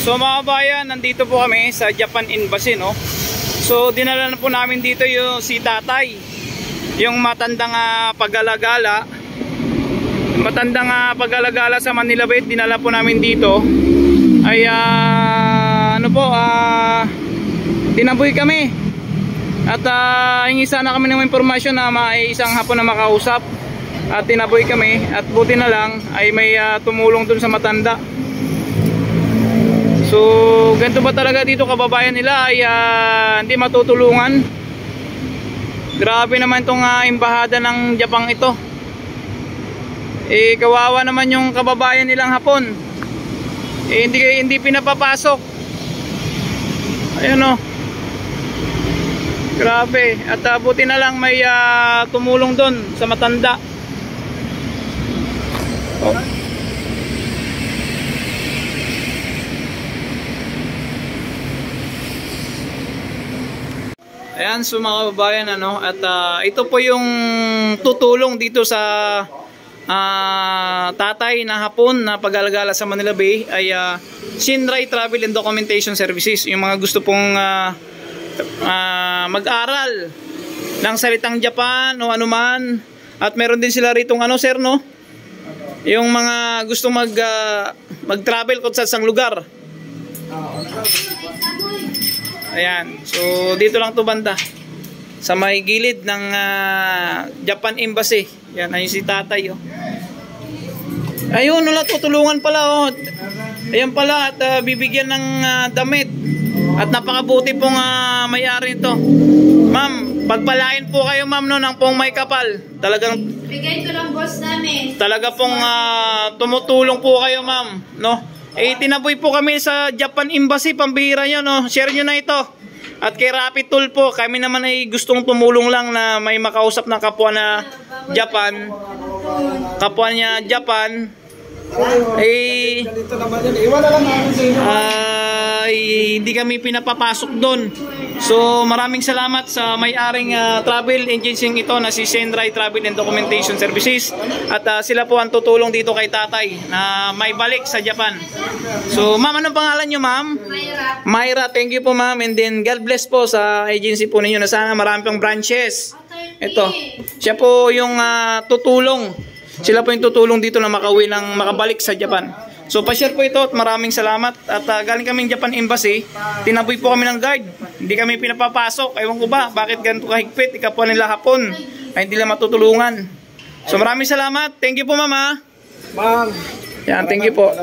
So mga kabayan, nandito po kami sa Japan Embassy, no? So dinala na po namin dito yung si tatay, yung matandang pag-alagala. Matandang pag-alagala sa Manila Bay, dinala po namin dito. Ay tinaboy kami. At hingi sana kami ng impormasyon na may isang hapon na makausap. At tinaboy kami. At buti na lang ay may tumulong dun sa matanda. So ganito ba talaga dito kababayan nila ay hindi matutulungan. Grabe naman itong embahada ng Japan ito. Kawawa naman yung kababayan nilang Hapon. Hindi pinapapasok. Ayun o. Grabe. At buti na lang may tumulong doon sa matanda. Oh. Ayan, so mga kababayan, at ito po yung tutulong dito sa tatay na Hapon na pag-alagala sa Manila Bay ay Shinrai Travel and Documentation Services. Yung mga gusto pong mag-aral ng salitang Japan o anuman, at meron din sila ritong sir, no? Yung mga gusto mag-travel kung sa isang lugar. Ayan, so dito lang to banda sa may gilid ng Japan Embassy. Yan, ayun si tatay, oh. Ayun, wala, tutulungan pala, oh. Ayan pala, at bibigyan ng damit. At napakabuti pong may-ari nito. Ma'am, pagpalain po kayo, ma'am, no, ng pong may kapal. Talagang bigay ko lang boss namin. Talaga pong tumutulong po kayo, ma'am, no? Tinaboy po kami sa Japan Embassy, pambihira nyo, no? Share nyo na ito. At kay Rapid Tool po, kami naman ay gustong tumulong lang na may makausap na kapwa na Japan. Kapwa niya Japan. Hindi kami pinapapasok doon. So maraming salamat sa may-aring travel agency ito na si Shinrai Travel and Documentation Services. At sila po ang tutulong dito kay tatay na may balik sa Japan. So ma'am, anong pangalan nyo, ma'am? Myra, thank you po, ma'am. And then God bless po sa agency po ninyo na sana marami pang branches. Ito, siya po yung tutulong. Sila po yung tutulong dito na makabalik sa Japan. So pa-share po ito at maraming salamat. At galing kaming Japan Embassy, tinaboy po kami ng guard. Hindi kami pinapapasok. Ewan ko ba, bakit ganito kahigpit? Ika po nila Hapon ay hindi lang matutulungan. So maraming salamat. Thank you po, mama. Ma'am. Yan, thank you po.